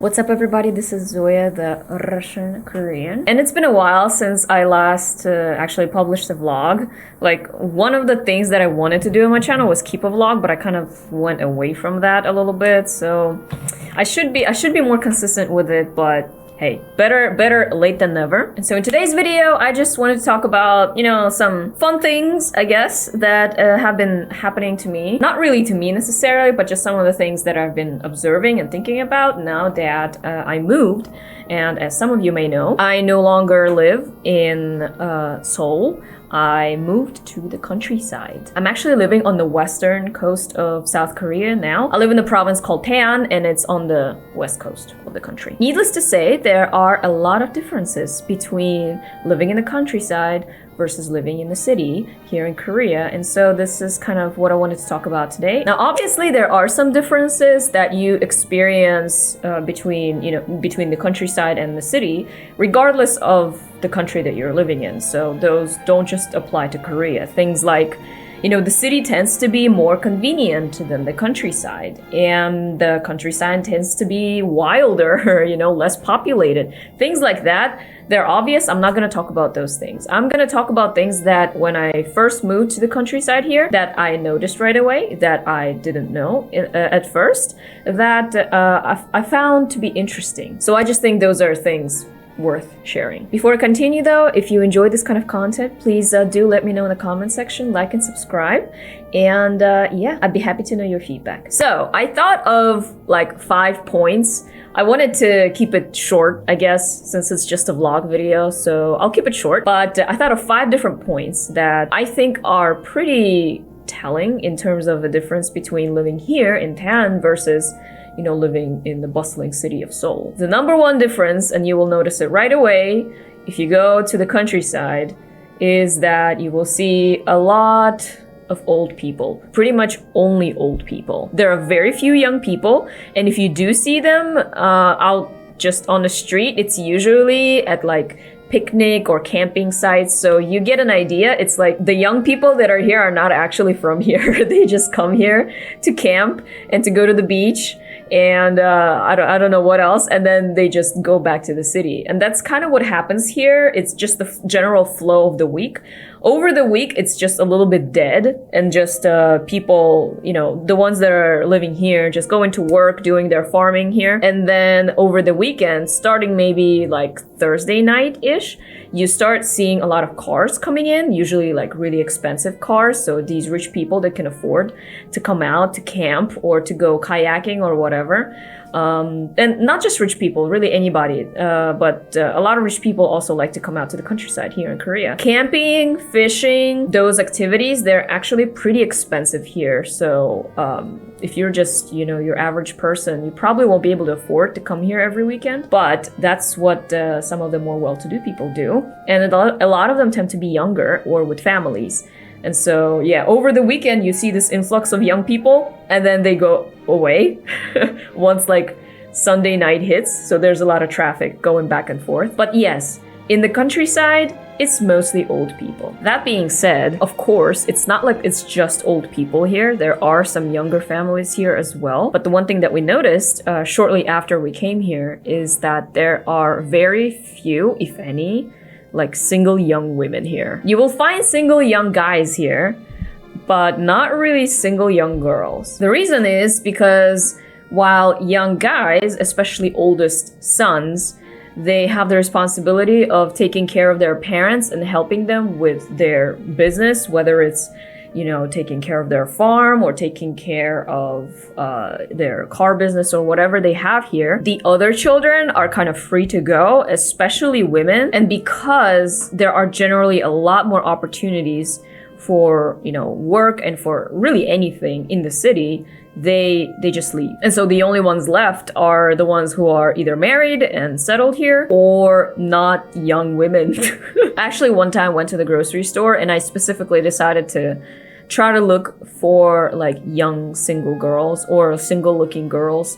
What's up, everybody? This is Zoya, the Russian Korean. And it's been a while since I last actually published a vlog. Like, one of the things that I wanted to do on my channel was keep a vlog, but I kind of went away from that a little bit. So I should be more consistent with it, but hey, better late than never. And so in today's video, I just wanted to talk about, some fun things, I guess, that have been happening to me. Not really to me necessarily, but just some of the things that I've been observing and thinking about now that I moved. And as some of you may know, I no longer live in Seoul. I moved to the countryside. I'm actually living on the western coast of South Korea now. I live in a province called Taean, and it's on the west coast of the country. Needless to say, there are a lot of differences between living in the countryside versus living in the city here in Korea. And so this is kind of what I wanted to talk about today. Now, obviously, there are some differences that you experience between the countryside and the city, regardless of the country that you're living in. So those don't just apply to Korea. Things like, the city tends to be more convenient than the countryside, and the countryside tends to be wilder, less populated. Things like that, they're obvious. I'm not going to talk about those things. I'm going to talk about things that when I first moved to the countryside here, that I noticed right away, that I didn't know at first, that I found to be interesting. So I just think those are things worth sharing. Before I continue though, if you enjoy this kind of content, please do let me know in the comment section, like and subscribe, and I'd be happy to know your feedback. So I thought of like 5 points. I wanted to keep it short, I guess, since it's just a vlog video, so I'll keep it short, but I thought of 5 different points that I think are pretty telling in terms of the difference between living here in Taean versus living in the bustling city of Seoul. The number one difference, and you will notice it right away if you go to the countryside, is that you will see a lot of old people. Pretty much only old people. There are very few young people, and if you do see them out just on the street, it's usually at like picnic or camping sites, so you get an idea. It's like the young people that are here are not actually from here. They just come here to camp and to go to the beach, and I don't know what else, and then they just go back to the city. And that's kind of what happens here. It's just the general flow of the week. Over the week, it's just a little bit dead, and just people, the ones that are living here, just going to work, doing their farming here. And then over the weekend, starting maybe like Thursday night-ish, you start seeing a lot of cars coming in, usually like really expensive cars. So these rich people that can afford to come out to camp or to go kayaking or whatever. And not just rich people, really anybody, but a lot of rich people also like to come out to the countryside here in Korea. Camping, fishing, those activities, they're actually pretty expensive here. So if you're just, your average person, you probably won't be able to afford to come here every weekend. But that's what some of the more well-to-do people do. And a lot of them tend to be younger or with families. And so, over the weekend, you see this influx of young people, and then they go away once like Sunday night hits. So there's a lot of traffic going back and forth. But yes, in the countryside, it's mostly old people. That being said, of course, it's not like it's just old people here. There are some younger families here as well. But the one thing that we noticed shortly after we came here is that there are very few, if any, like single young women here. You will find single young guys here, but not really single young girls. The reason is because while young guys, especially oldest sons, they have the responsibility of taking care of their parents and helping them with their business, whether it's taking care of their farm or taking care of their car business or whatever they have here. The other children are kind of free to go, especially women. And because there are generally a lot more opportunities for, work and for really anything in the city, they just leave. And so the only ones left are the ones who are either married and settled here or not young women. Actually, one time I went to the grocery store and I specifically decided to try to look for like young single girls or single looking girls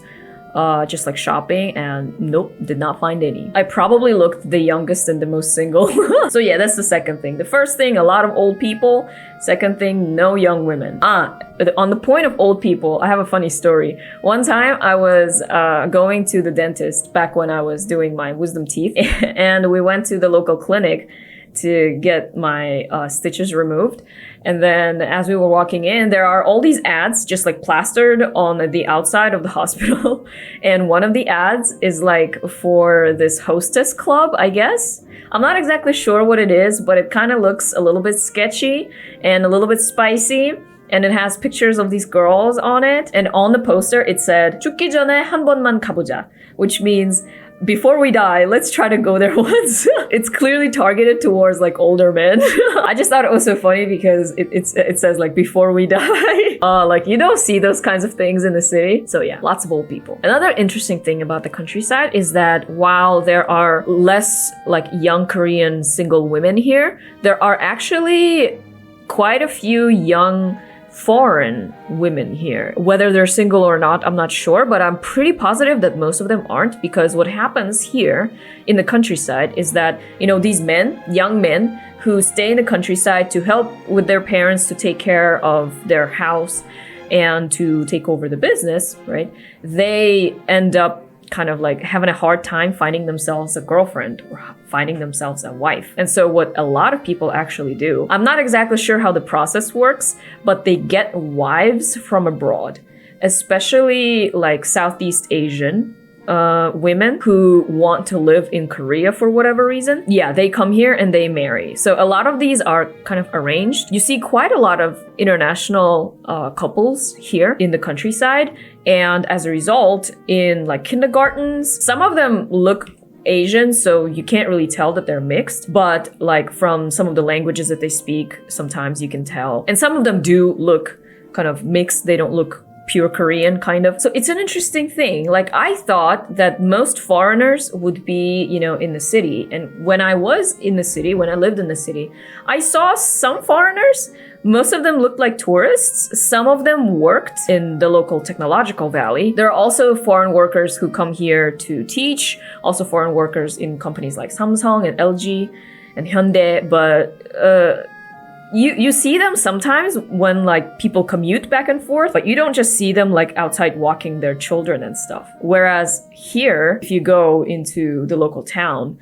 just like shopping, and nope, did not find any. I probably looked the youngest and the most single. So yeah, that's the second thing. The first thing, a lot of old people. Second thing, no young women. On the point of old people, I have a funny story. One time I was going to the dentist back when I was doing my wisdom teeth, and we went to the local clinic to get my stitches removed. And then as we were walking in, there are all these ads just like plastered on the outside of the hospital. And one of the ads is like for this hostess club, I guess. I'm not exactly sure what it is, but it kind of looks a little bit sketchy and a little bit spicy. And it has pictures of these girls on it. And on the poster, it said, 죽기 전에 한 번만 가보자, which means before we die, let's try to go there once. It's clearly targeted towards like older men. I just thought it was so funny because it says like before we die. Like you don't see those kinds of things in the city. So yeah, lots of old people. Another interesting thing about the countryside is that while there are less like young Korean single women here, there are actually quite a few young foreign women here. Whether they're single or not, I'm not sure, but I'm pretty positive that most of them aren't, because what happens here in the countryside is that, you know, these men, young men who stay in the countryside to help with their parents to take care of their house and to take over the business, right? They end up kind of like having a hard time finding themselves a girlfriend or finding themselves a wife. And so what a lot of people actually do, I'm not exactly sure how the process works, but they get wives from abroad, especially like Southeast Asian women who want to live in Korea for whatever reason. Yeah, they come here and they marry. So a lot of these are kind of arranged. You see quite a lot of international couples here in the countryside. And as a result, in like kindergartens, some of them look Asian, so you can't really tell that they're mixed. But like from some of the languages that they speak, sometimes you can tell. And some of them do look kind of mixed. They don't look pure Korean kind of. So it's an interesting thing. Like I thought that most foreigners would be, you know, in the city. And when I was in the city, when I lived in the city, I saw some foreigners. Most of them looked like tourists. Some of them worked in the local technological valley. There are also foreign workers who come here to teach, also foreign workers in companies like Samsung and LG and Hyundai, but you see them sometimes when like people commute back and forth, but you don't just see them like outside walking their children and stuff. Whereas here, if you go into the local town,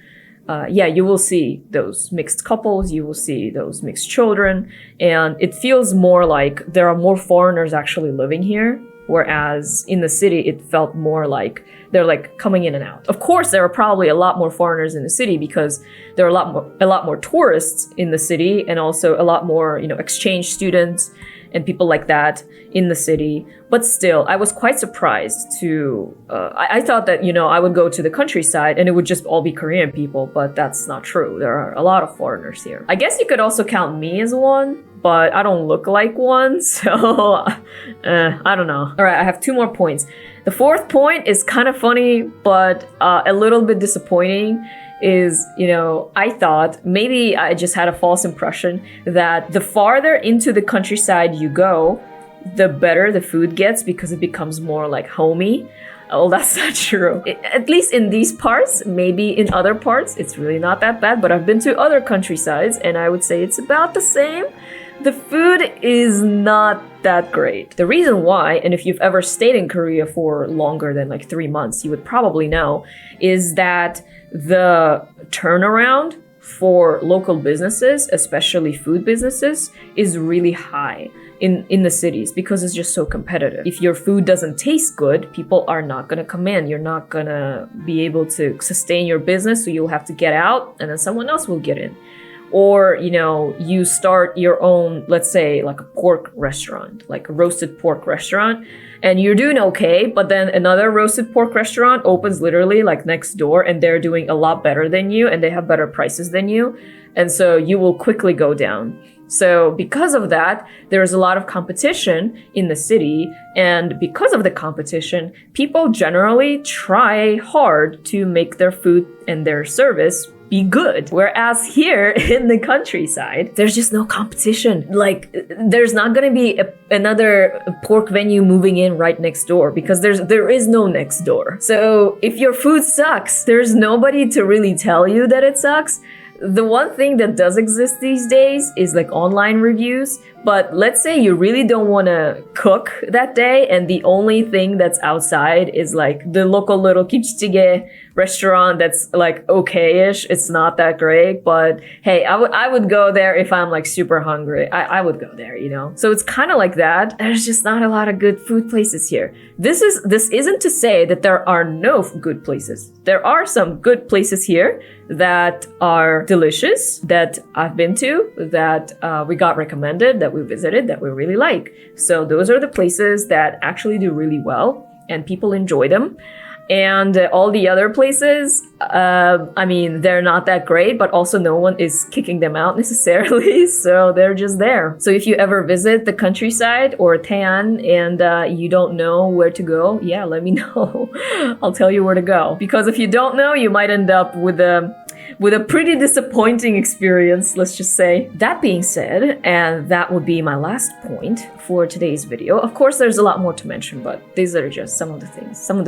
yeah, you will see those mixed couples, you will see those mixed children, and it feels more like there are more foreigners actually living here. Whereas in the city, it felt more like they're like coming in and out. Of course, there are probably a lot more foreigners in the city because there are a lot more tourists in the city, and also a lot more, you know, exchange students and people like that in the city. But still, I was quite surprised to, I thought that, you know, I would go to the countryside and it would just all be Korean people, but that's not true. There are a lot of foreigners here. I guess you could also count me as one, but I don't look like one, so I don't know. All right, I have 2 more points. The 4th point is kind of funny, but a little bit disappointing. Is, you know, I thought maybe I just had a false impression that the farther into the countryside you go, the better the food gets because it becomes more like homey. Oh, that's not true. At least in these parts, maybe in other parts, it's really not that bad. But I've been to other countrysides and I would say it's about the same. The food is not that great. The reason why, and if you've ever stayed in Korea for longer than like 3 months, you would probably know, is that the turnaround for local businesses, especially food businesses, is really high in the cities because it's just so competitive. If your food doesn't taste good, people are not going to come in. You're not going to be able to sustain your business, so you'll have to get out and then someone else will get in. Or, you know, you start your own, let's say, like a pork restaurant, like a roasted pork restaurant, and you're doing okay, but then another roasted pork restaurant opens literally like next door and they're doing a lot better than you and they have better prices than you. And so you will quickly go down. So because of that, there's a lot of competition in the city. And because of the competition, people generally try hard to make their food and their service be good. Whereas here in the countryside, there's just no competition. Like, there's not gonna be another pork venue moving in right next door because there is no next door. So if your food sucks, there's nobody to really tell you that it sucks. The one thing that does exist these days is like online reviews, but let's say you really don't want to cook that day and the only thing that's outside is like the local little kimchi restaurant that's like okay-ish. It's not that great, but hey, I would go there if I'm like super hungry. I would go there, you know? So it's kind of like that. There's just not a lot of good food places here. This isn't to say that there are no good places. There are some good places here that are delicious, that I've been to, that we got recommended, that we visited, that we really like. So those are the places that actually do really well and people enjoy them. And all the other places, I mean, they're not that great, but also no one is kicking them out necessarily, so they're just there. So if you ever visit the countryside or Taean and you don't know where to go, yeah, let me know. I'll tell you where to go. Because if you don't know, you might end up with a pretty disappointing experience, let's just say. That being said, and that would be my last point for today's video. Of course, there's a lot more to mention, but these are just some of the things, some of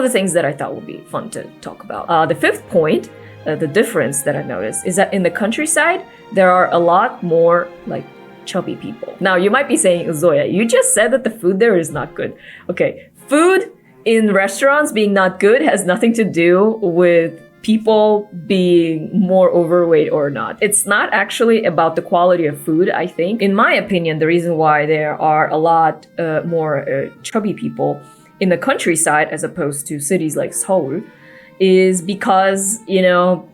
the things that I thought would be fun to talk about. The fifth point, the difference that I've noticed is that in the countryside, there are a lot more like chubby people. Now, you might be saying, Zoya, you just said that the food there is not good. Okay, food in restaurants being not good has nothing to do with people being more overweight or not. It's not actually about the quality of food, I think. In my opinion, the reason why there are a lot more chubby people in the countryside as opposed to cities like Seoul is because, you know,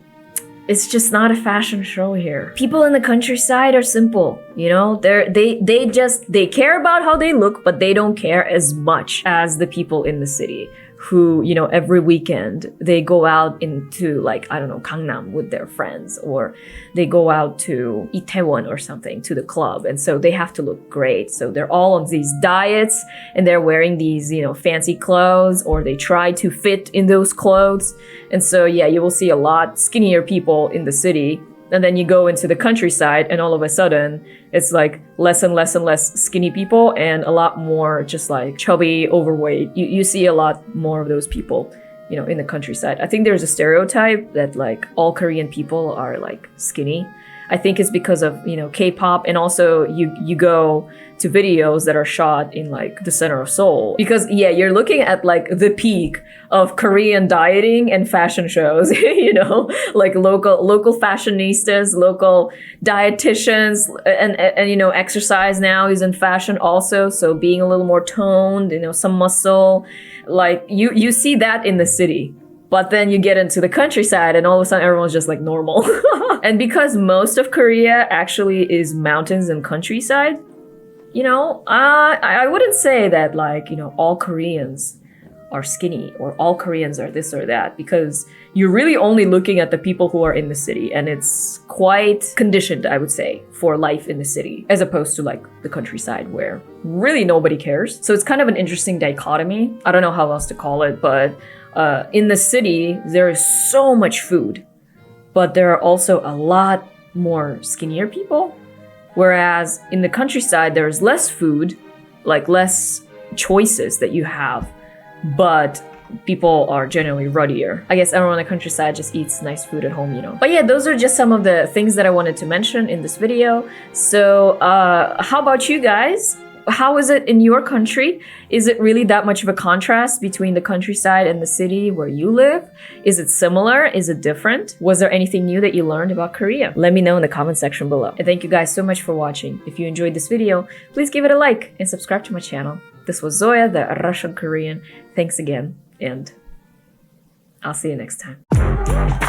it's just not a fashion show here. People in the countryside are simple, you know, they care about how they look, but they don't care as much as the people in the city who, you know, every weekend they go out into like, I don't know, Gangnam with their friends, or they go out to Itaewon or something to the club. And so they have to look great. So they're all on these diets and they're wearing these, you know, fancy clothes, or they try to fit in those clothes. And so, yeah, you will see a lot skinnier people in the city. And then you go into the countryside and all of a sudden it's like less and less and less skinny people and a lot more just like chubby, overweight. You see a lot more of those people, you know, in the countryside. I think there's a stereotype that like all Korean people are like skinny. I think it's because of, you know, K-pop, and also you go to videos that are shot in like the center of Seoul. Because yeah, you're looking at like the peak of Korean dieting and fashion shows, you know, like local fashionistas, local dietitians, and you know, exercise now is in fashion also. So being a little more toned, you know, some muscle, like you see that in the city. But then you get into the countryside and all of a sudden everyone's just like normal. And because most of Korea actually is mountains and countryside, you know, I wouldn't say that like, you know, all Koreans are skinny or all Koreans are this or that, because you're really only looking at the people who are in the city, and it's quite conditioned, I would say, for life in the city as opposed to like the countryside where really nobody cares. So it's kind of an interesting dichotomy. I don't know how else to call it, but in the city, there is so much food, but there are also a lot more skinnier people. Whereas in the countryside, there's less food, like less choices that you have, but people are generally ruddier. I guess everyone in the countryside just eats nice food at home, you know. But yeah, those are just some of the things that I wanted to mention in this video. So how about you guys? How is it in your country? Is it really that much of a contrast between the countryside and the city where you live? Is it similar? Is it different? Was there anything new that you learned about Korea? Let me know in the comment section below. And thank you guys so much for watching. If you enjoyed this video, please give it a like and subscribe to my channel. This was Zoya, the Russian Korean. Thanks again, and I'll see you next time.